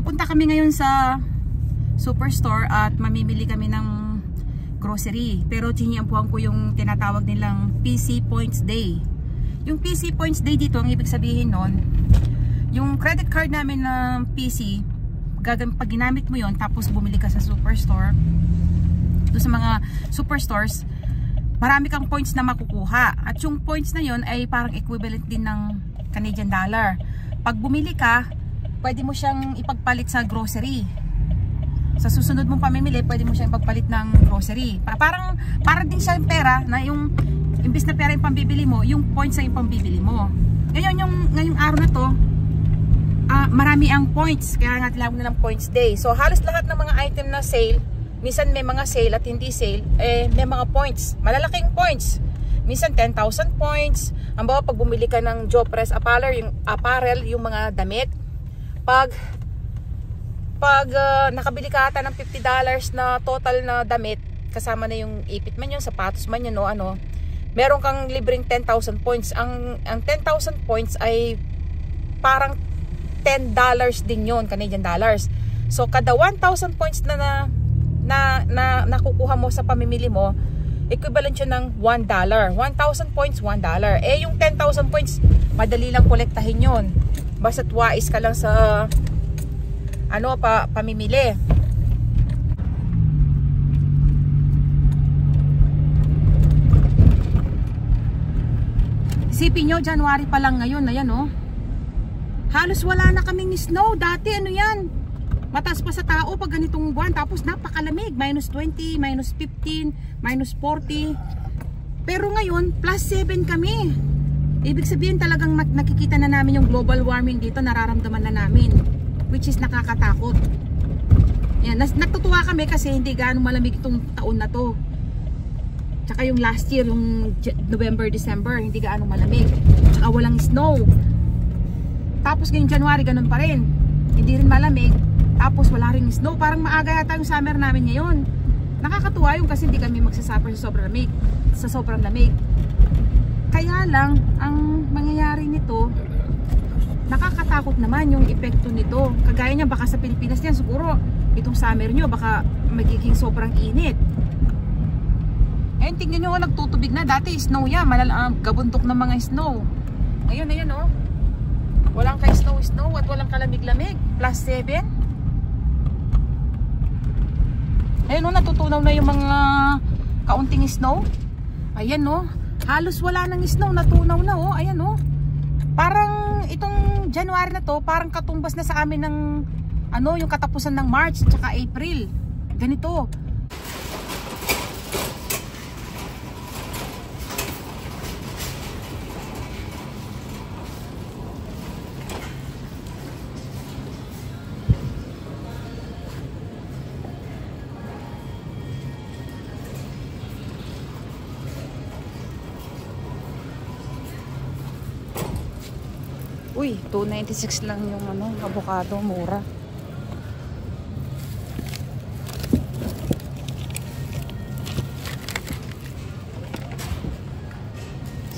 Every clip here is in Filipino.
Pupunta kami ngayon sa superstore at mamimili kami ng grocery. Pero tiniampuan ko yung tinatawag nilang PC Points Day. Yung PC Points Day dito, ang ibig sabihin nun, yung credit card namin ng PC, pag ginamit mo yon tapos bumili ka sa superstore, doon sa mga superstores, marami kang points na makukuha. At yung points na yon ay parang equivalent din ng Canadian dollar. Pag bumili ka, pwede mo siyang ipagpalit sa grocery. Sa susunod mong pamimili, pwede mo siyang ipagpalit ng grocery. Parang din siya yung pera na yung imbis na pera yung pambibili mo, yung points na yung pambibili mo. Ngayon, ngayong araw na to, marami ang points. Kaya nga tinawag nilang Points Day. So halos lahat ng mga item na sale, minsan may mga sale at hindi sale, may mga points. Malalaking points. Minsan 10,000 points. Ang bawa pag bumili ka ng Jopress apparel, yung mga damit. Pag nakabili ka ata ng $50 na total na damit, kasama na yung ipit man yun, sapatos man yun, meron kang libreng 10,000 points. Ang 10,000 points ay parang $10 din yun, Canadian dollars. So kada 1,000 points na nakukuha mo sa pamimili mo, equivalent yun ng $1. 1,000 points, $1. Yung 10,000 points, madali lang kolektahin yun. Basta't wais ka lang sa pamimili. Isipin nyo, January pa lang ngayon, ayan halos wala na kaming snow. Dati mataas pa sa tao pag ganitong buwan, tapos napakalamig, -20, -15, -40. Pero ngayon, +7 kami. Ibig sabihin talagang nakikita na namin yung global warming dito, nararamdaman na namin, which is nakakatakot. Yan, natutuwa kami kasi hindi gaano malamig itong taon na to. Tsaka yung last year, yung November, December, hindi gaano malamig. Tsaka walang snow. Tapos ngayong January, ganun pa rin. Hindi rin malamig. Tapos wala rin snow. Parang maaga yata yung summer namin ngayon. Nakakatuwa yung kasi hindi kami magsasuffer sa sobrang lamig. Kaya lang, ang mangyayari nito, nakakatakot naman yung epekto nito. Kagaya niya, baka sa Pilipinas yan, siguro itong summer nyo, baka magiging sobrang init. Tingnan nyo, nagtutubig na. Dati snow yan, gabuntok ng mga snow. Ngayon, ayan walang ka-snow at walang kalamig-lamig. +7. Ayun natutunaw na yung mga kaunting snow. Ayan halos wala nang snow, natunaw na ayan Parang itong January na to, parang katumbas na sa amin ng yung katapusan ng March at saka April. Ganito. Uy, $2.96 lang yung avocado, mura.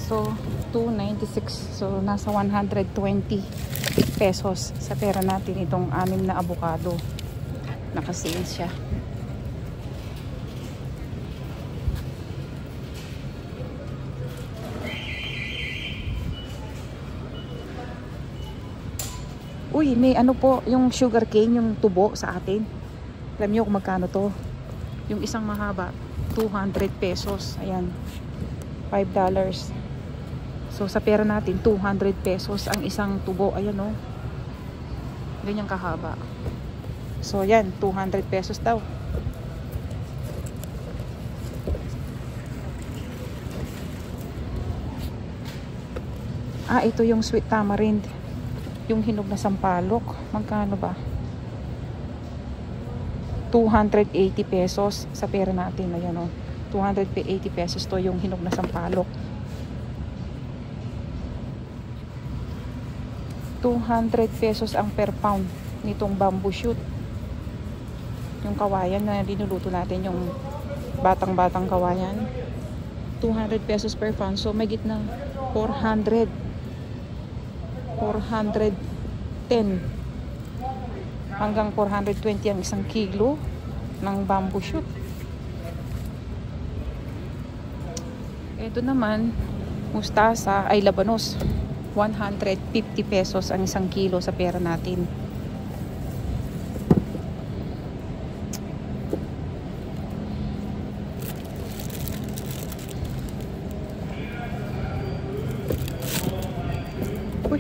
So, $2.96. So, nasa 120 pesos sa pera natin itong 6 na avocado. Naka-sale siya. Uy, may po, yung sugar cane, yung tubo sa atin. Alam nyo kung magkano to? Yung isang mahaba, 200 pesos. Ayan, $5. So, sa pera natin, 200 pesos ang isang tubo. Ayan Ganyang kahaba. So, yan, 200 pesos daw. Ito yung sweet tamarind. Yung hinog na sampalok, magkano ba? 280 pesos sa pera natin. Ayan 280 pesos to yung hinog na sampalok. 200 pesos ang per pound nitong bamboo shoot. Yung kawayan na dinuluto natin, yung batang kawayan. 200 pesos per pound. So may gitna 410. Hanggang 420 ang isang kilo ng bamboo shoot. Ito naman, mustasa ay labanos. 150 pesos ang isang kilo sa pera natin. Uy.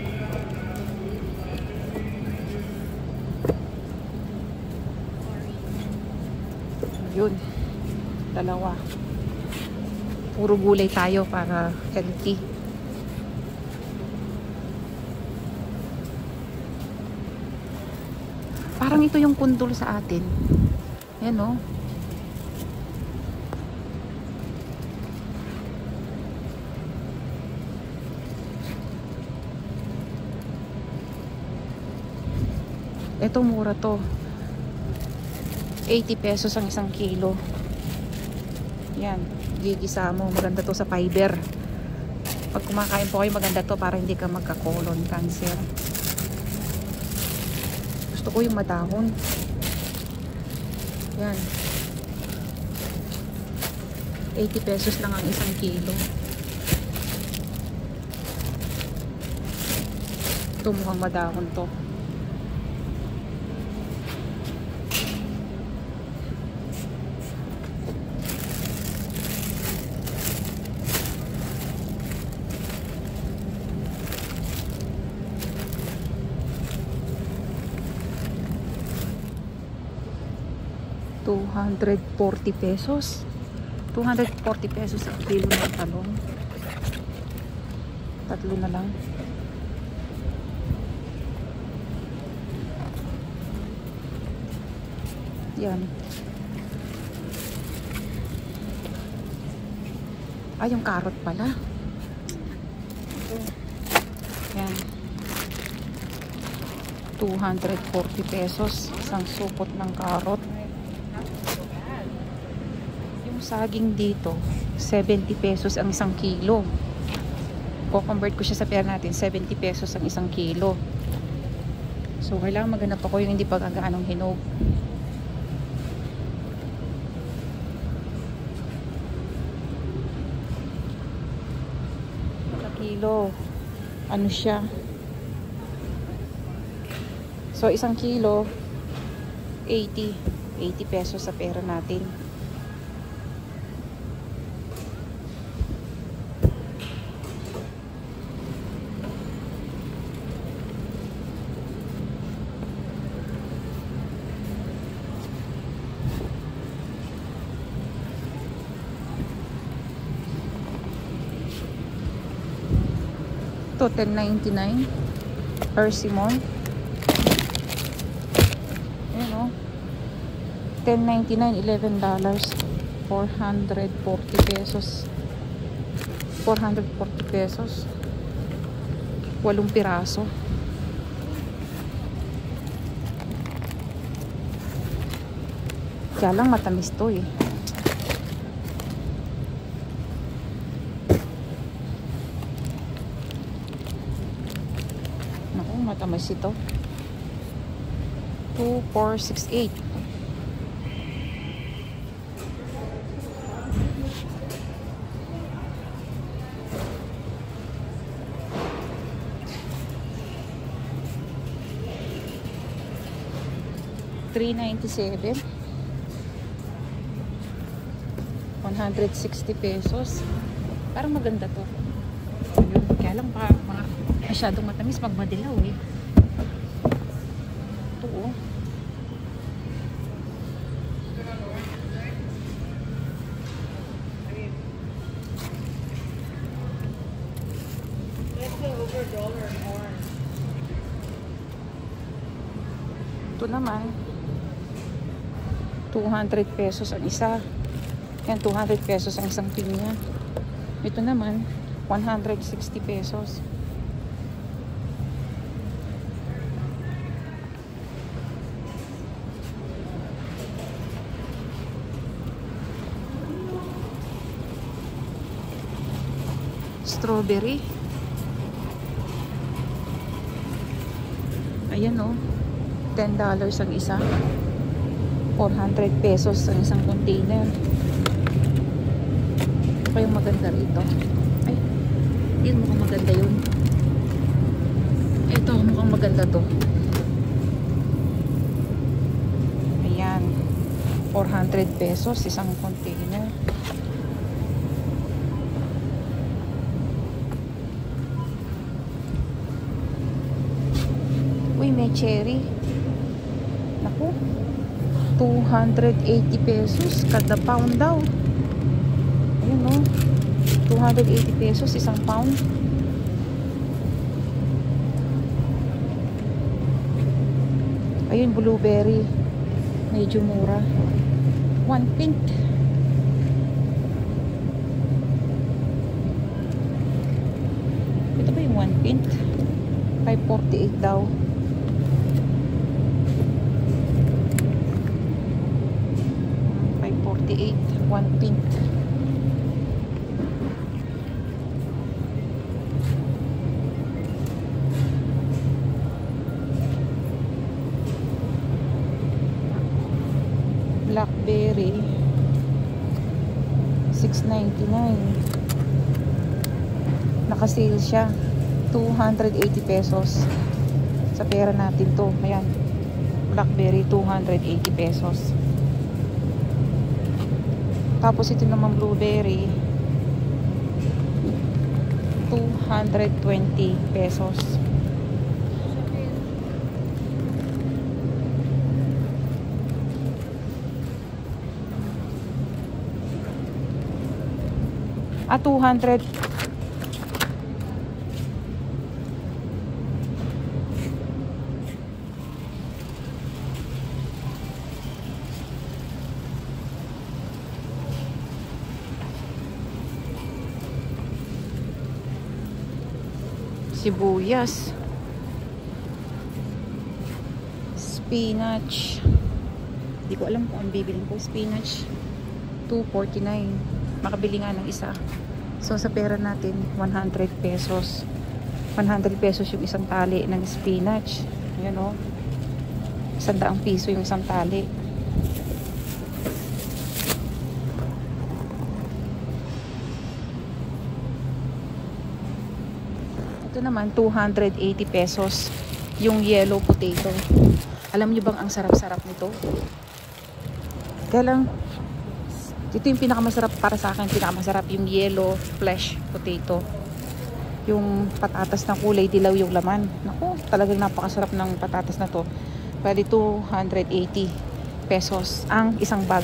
Yun. Dalawa. Puro gulay tayo para healthy. Parang ito yung kundol sa atin. Yan o. Ito mura to. 80 pesos ang isang kilo. Yan. Gigisa mo. Maganda to sa fiber. Pag kumakain po kayo, maganda to para hindi ka magka-colon cancer. Gusto ko yung madahon. Yan. 80 pesos lang ang isang kilo. Ito mukhang madahon to. $240 pesos. 240 pesos ang kilo ng talong. Tatlo na lang. Yan. Ay, yung carrot pala. Yan. 240 pesos isang supot ng carrot. Saging dito 70 pesos ang isang kilo. Co-convert ko siya sa pera natin, 70 pesos ang isang kilo. So kailangan maghanap ako yung hindi pagkagaanong hinog. Sa kilo ano siya, so isang kilo 80 pesos sa pera natin. Ito, $10.99 persimmon. Ayan o. $10.99, $11. 440 pesos. 440 pesos. 8 piraso. Kaya lang matamis to eh. Matamis ito. 2,468. $3.97. 160 pesos. Parang maganda to. Kaya lang pa masyadong matamis pag madilaw eh. Ito oh. Ito naman 200 pesos ang isa. Yan, 200 pesos ang isang pinya. Ito naman 160 pesos. Strawberry. Ayan o. $10 ang isa. 400 pesos ang isang container. Ito yung maganda rito. Ay, yun mukhang maganda yun. Ito, mukhang maganda to. Ayan. 400 pesos isang container. Uy, may cherry. Naku. 280 pesos kada pound daw. Ayun o. 280 pesos isang pound. Ayun, blueberry. Medyo mura. 1 pink. Ito ba yung 1 pink? 548 daw. $1 pink. Blackberry $6.99. Naka-sale siya. 280 pesos. Sa pera natin to. Ayan. Blackberry 280 pesos. Tapos ito naman blueberry 220 pesos. At 200. Sibuyas, spinach, hindi ko alam kung ang bibilin ko. Spinach $2.49, makabili nga ng isa. So sa pera natin 100 pesos. 100 pesos yung isang tali ng spinach. Ayan o, 100 piso yung isang tali. Ito naman 280 pesos yung yellow potato. Alam niyo bang ang sarap-sarap nito? Kaya lang ito yung pinakamasarap para sa akin. Pinakamasarap yung yellow flesh potato, yung patatas na kulay dilaw yung laman. Naku, talagang napakasarap ng patatas na to. Bali 280 pesos ang isang bag.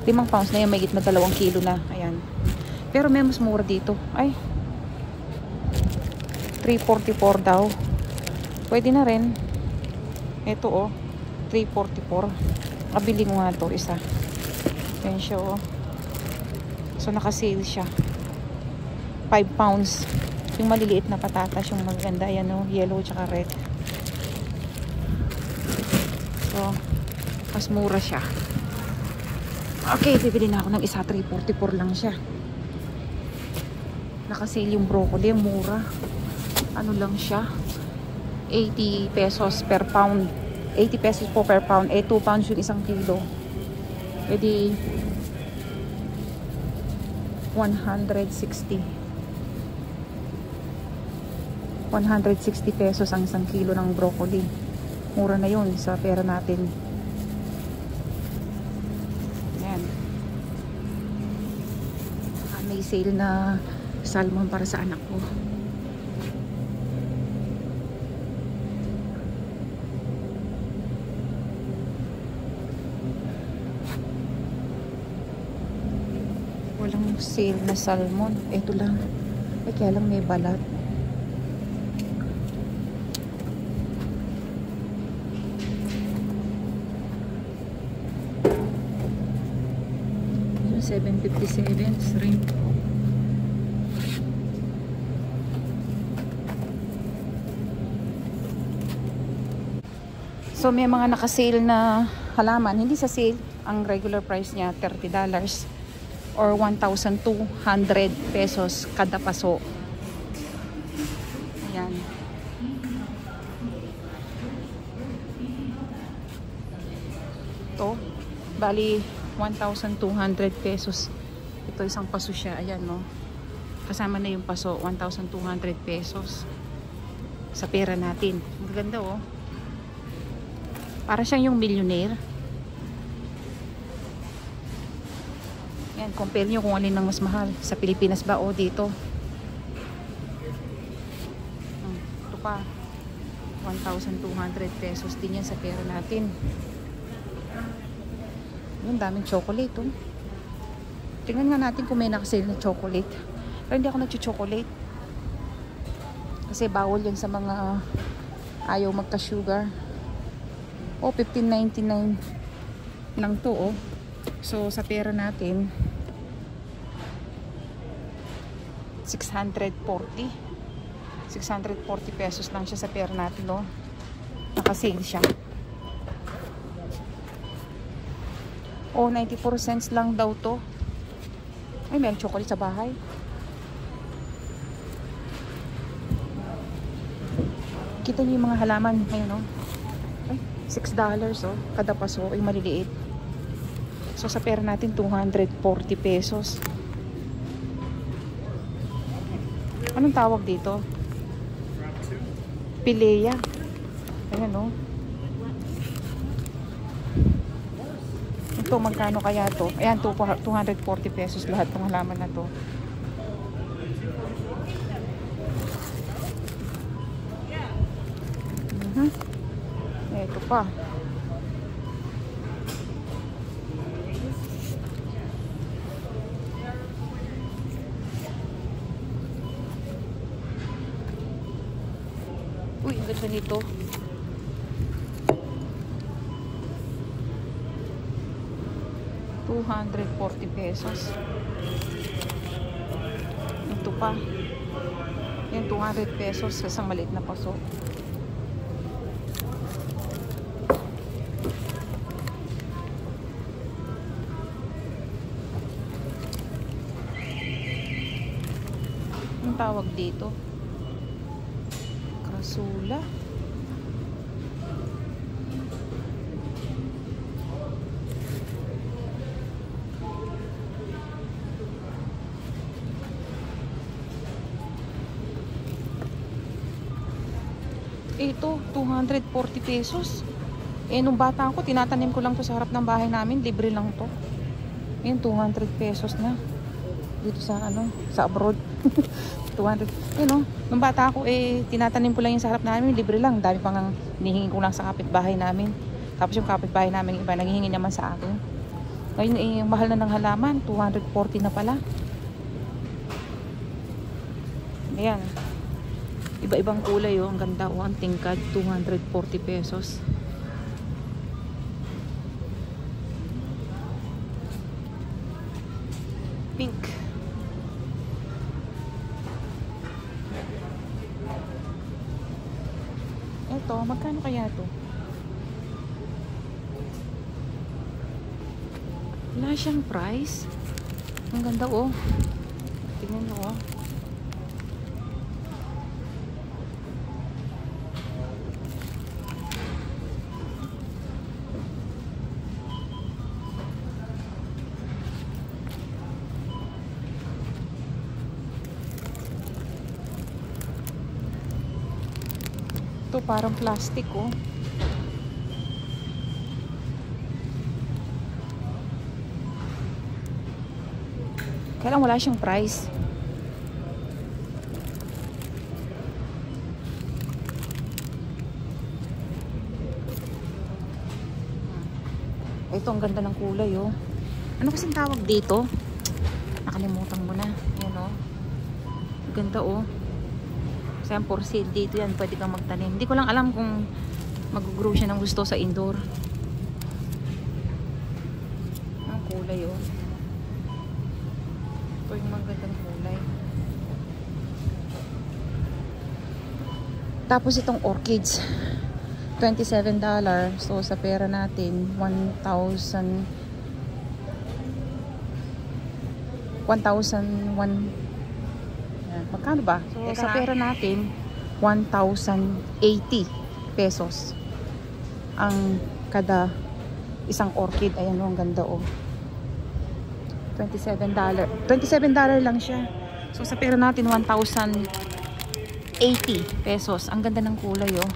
5 pounds na yan, may gitna 2 kilo na. Ayan. Pero may mas mura dito. Ay, $3.44 daw. Pwede na rin. Ito oh, $3.44. Kabili mo nga to isa. Ayan siya oh. So naka-sale siya. 5 pounds. Yung maliliit na patatas, yung maganda. Ayan oh, yellow tsaka red. So, mas mura siya. Okay, bibili na ako ng isa. $3.44 lang siya. Naka-sale yung broccoli. Mura. Ano lang siya, 80 pesos per pound. 80 pesos po per pound. 2 pounds yung isang kilo. Pwede 160 pesos ang isang kilo ng broccoli. Mura na yun sa pera natin. Ayan. May sale na salmon para sa anak ko. Walang sale na salmon. Ito lang. Eh, kaya lang may balat. Yung 757 shrimp. So, may mga naka-sale na halaman. Hindi sa sale. Ang regular price niya, $30. Or 1,200 pesos kada paso. Ayan. to. Bali 1,200 pesos. Ito isang paso siya. Ayan, no. Kasama na yung paso. 1,200 pesos. Sa pera natin. Ang ganda, oh. Para siyang yung millionaire. Yan, compare nyo kung alin ang mas mahal. Sa Pilipinas ba o dito? Ito pa. 1,200 pesos din yan sa pera natin. Yung daming chocolate, oh. Tingnan nga natin kung may nakasale na chocolate. Pero hindi ako nag-chocolate. Kasi bawal yan sa mga ayaw magka-sugar. Oh, 15.99 lang to, oh. So, sa pera natin, 640 pesos lang siya sa pera natin, oh. Nakasale siya. Oh, 94 cents lang daw to. Ay, may chocolate sa bahay. Kita niyo yung mga halaman. Ayun, oh. Ay, $6, oh. Kada paso ay maliliit. So, sa pera natin, 240 pesos. Anong tawag dito? Pilea. Ayan, oh. Ito, magkano kaya to? Ayan, 240 pesos lahat ng halaman na to. Ito pa. Uy, ang ganda nito. $240 pesos. Ito pa. Yan, 200 pesos sa isang maliit na paso. Ang tawag dito? Krasula. Ito, 240 pesos. Eh, nung bata ako, tinatanim ko lang to sa harap ng bahay namin. Libre lang to. Ayan, 200 pesos na. Dito sa, ano, sa abroad. 200. Ayan, no? Nung bata ako, eh, tinatanim ko lang yung sa harap namin. Libre lang. Dami pang hinihingi ko lang sa kapitbahay namin. Tapos yung kapitbahay namin, iba, nanghihingi naman sa akin. Ngayon, eh, mahal na ng halaman. 240 na pala. Ayan. Iba-ibang kulay, oh. Ang ganda, oh. Ang tingkad, 240 pesos. Pink. Ito, magkano kaya to? Wala siyang price. Ang ganda, oh. Tingnan nyo, oh. Ito parang plastic, oh. Kailan wala siyang price. Ito ang ganda ng kulay, oh. Ano kasing tawag dito? Nakalimutan mo na. Yan, oh. Ganda, oh. Kasi for sale dito yan, pwede kang magtanim. Hindi ko lang alam kung mag-grow siya ng gusto sa indoor. Ang kulay, oh. Ito yung magandang kulay. Tapos itong orchids, $27. So sa pera natin, 1,001. Magkano ba? So, sa pera natin, 1,080 pesos ang kada isang orchid. Ayan o, ang ganda o. $27. $27 lang siya. So sa pera natin 1,080 pesos. Ang ganda ng kulay oh.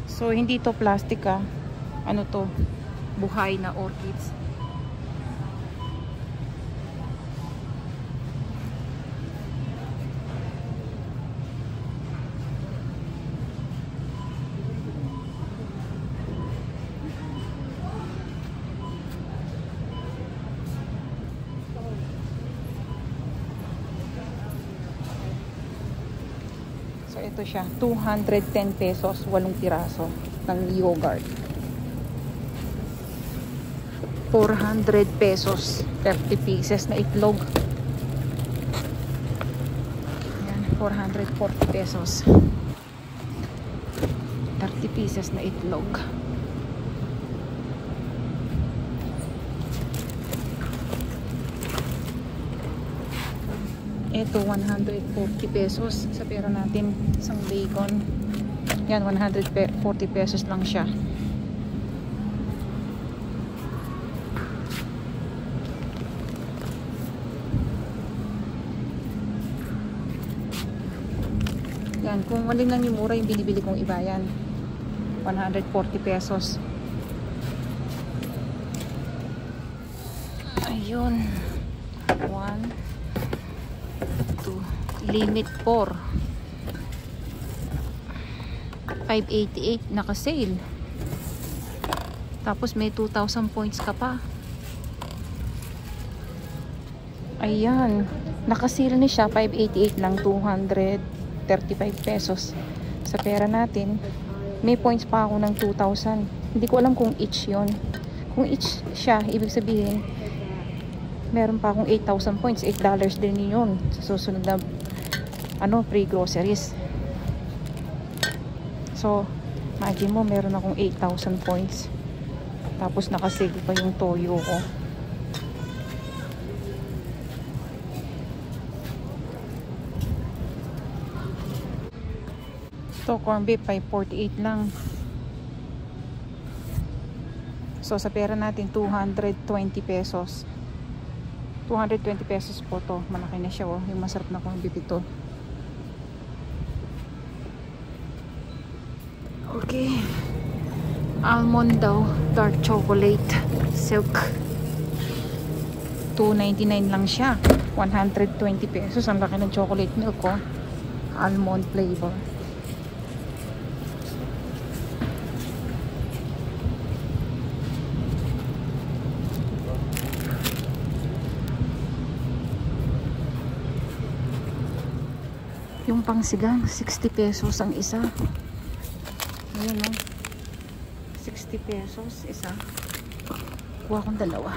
So hindi to plastic ah. Ano to? Buhay na orchids. So ito siya, 210 pesos, 8 piraso ng yogurt. 400 pesos, 30 pieces na itlog. Ayan, 440 pesos. 30 pieces na itlog. Ito 140 pesos sa pera natin, isang bacon. Yan, 140 pesos lang siya. Yan, kung alin lang yung mura yung binibili kong iba yan. 140 pesos. Ayun. 1 limit 4 588 naka-sale, tapos may 2,000 points ka pa. Ayan, naka-sale ni siya, 588 lang, 235 pesos sa pera natin. May points pa ako ng 2,000. Hindi ko alam kung each yon. Kung each siya, ibig sabihin meron pa akong 8,000 points. $8 din yun sa susunod na free groceries. So imagine mo, meron akong 8,000 points, tapos nakasale pa yung toyo ko. Ito, corn beef 548 lang. So sa pera natin 220 pesos. 220 pesos po to. Malaki na siya oh. Yung masarap na corn beef ito. Okay. Almond daw, dark chocolate silk. 299 lang siya. 120 pesos. Ang laki ng chocolate milk ko. Almond flavor. Yung pangsigang 60 pesos ang isa. Ayun o, 60 pesos isa. Kuha kong dalawa.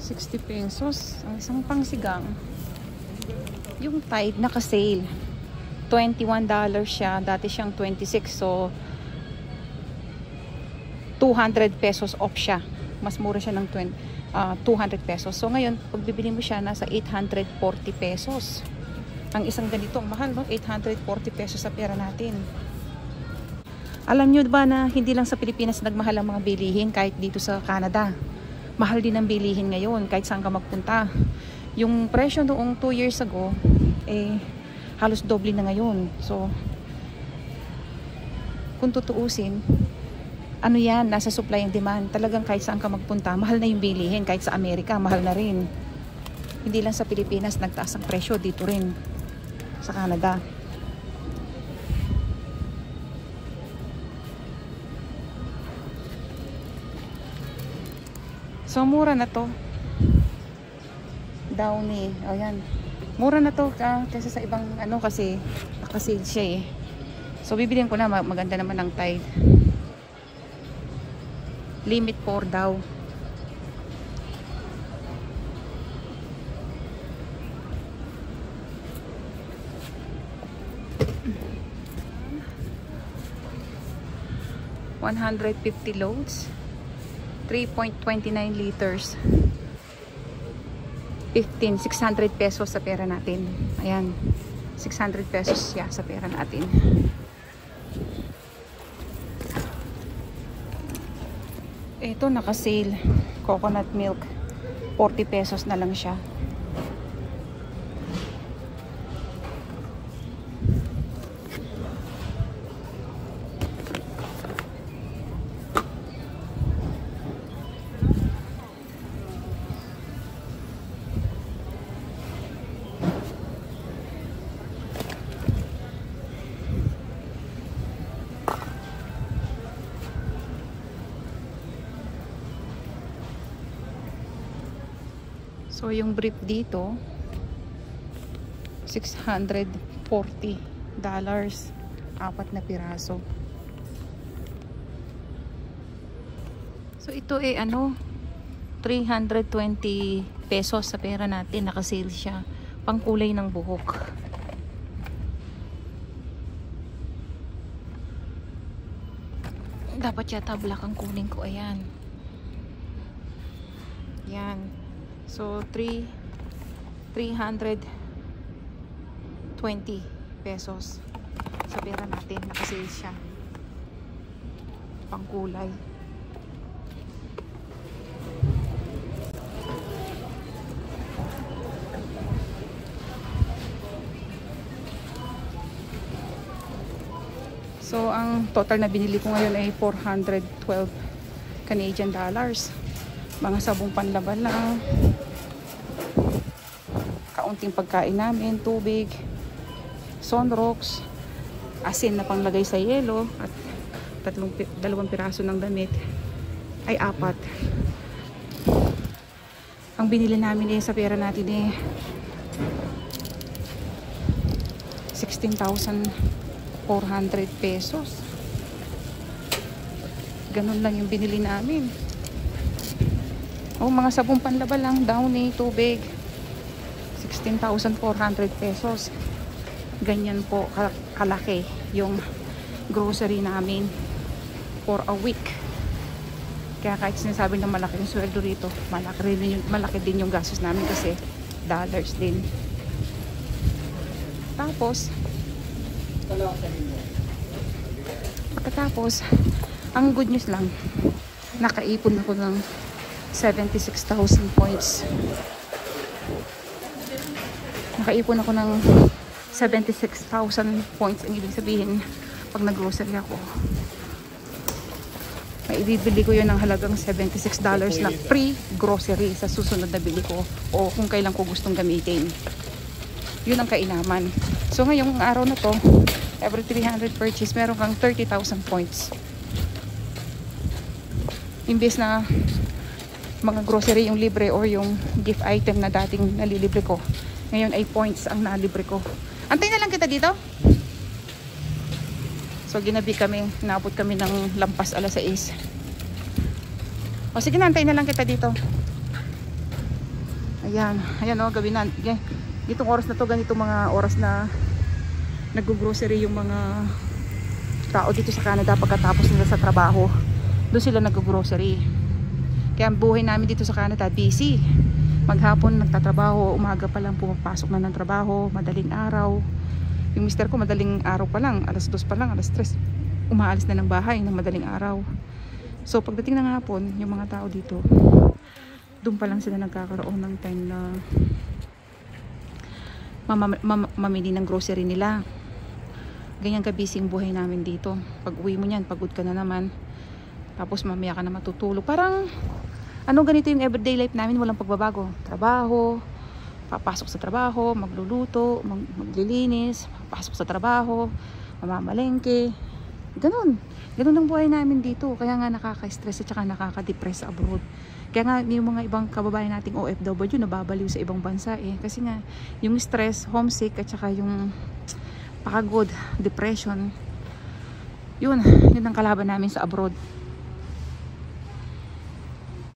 $60 ang isang pangsigang. Yung Tide naka-sale, $21 siya, dati siyang 26, so 200 pesos off siya. Mas mura siya ng 200 pesos. So ngayon, pag bibili mo siya, nasa 840 pesos. Ang isang ganito, mahal no? 840 pesos sa pera natin. Alam nyo ba na hindi lang sa Pilipinas nagmahal ang mga bilihin, kahit dito sa Canada. Mahal din ang bilihin ngayon, kahit saan ka magpunta. Yung presyo noong 2 years ago, halos doble na ngayon. So, kung tutuusin, ano yan, nasa supply and demand. Talagang kahit saan ka magpunta, mahal na yung bilihin. Kahit sa Amerika, mahal na rin. Hindi lang sa Pilipinas nagtaas ang presyo, dito rin sa Canada. So mura na to. Downy. O yan. Mura na to kasi sa ibang kasi naka-sale siya eh. So bibiliin ko na, maganda naman ng Tide. Limit 4 daw. 150 loads. 3.29 liters. 600 pesos sa pera natin. Ayan. 600 pesos siya sa pera natin. Ito naka-sale. Coconut milk. 40 pesos na lang siya. So yung brief dito $640, apat na piraso. So ito ano 320 pesos sa pera natin, naka-sale siya, pangkulay ng buhok. Dapat yata black ang kunin ko. Ayan, yan. So 320 pesos sa pera natin, naka-sale siya, pangkulay. So ang total na binili ko ngayon ay 412 Canadian dollars. Mga sabong panlaban lang, kaunting pagkain namin, tubig, sunrocks, asin na panglagay sa yelo, at dalawang piraso ng damit, ay 4. Ang binili namin sa pera natin 16,400 pesos. Ganun lang yung binili namin. Mga sabong panlaba lang, Downy, tubig, 16,400 pesos. Ganyan po kalaki yung grocery namin for a week. Kaya kahit sinasabi na malaki yung sweldo rito, malaki din yung gastos namin kasi dollars din. Tapos pagkatapos, ang good news lang, nakaipon ako ng 76,000 points. Nakaipon ako ng 76,000 points. Ang ibig sabihin, pag nag-grocery ako, may ibibili ko yun ng halagang $76 na free grocery sa susunod na bili ko o kung kailan ko gustong gamitin. Yun ang kainaman. So ngayong araw na to, every 300 purchase, meron kang 30,000 points. Imbes na mga grocery yung libre or yung gift item na dating nalilibre ko, ngayon ay points ang nalibre ko. Antay na lang kita dito. So ginabi kami, naabot kami ng lampas 6:00. O sige na, antay na lang kita dito. Ayan, ayan gabi na. Ditong oras na to, ganito mga oras na nag-grocery yung mga tao dito sa Canada pagkatapos nila sa trabaho. Doon sila nag-grocery. Kaya ang buhay namin dito sa Canada, busy. Maghapon nagtatrabaho, umaga pa lang pumapasok na ng trabaho, madaling araw. Yung mister ko madaling araw pa lang, 2:00 pa lang, 3:00, umaalis na ng bahay ng madaling araw. So pagdating ng hapon, yung mga tao dito, doon pa lang sila nagkakaroon ng time na mamili ng grocery nila. Ganyan ka-busy yung buhay namin dito. Pag uwi mo niyan, pagod ka na naman. Tapos mamaya ka na matutulog. Parang ganito yung everyday life namin, walang pagbabago. Trabaho, papasok sa trabaho, magluluto, maglilinis, papasok sa trabaho, mamamalengke. Ganun ang buhay namin dito. Kaya nga nakaka-stress at saka nakaka-depress abroad. Kaya nga yung mga ibang kababayan nating OFW nababaliw sa ibang bansa kasi nga yung stress, homesick at saka yung pagod, depression, yun ang kalaban namin sa abroad.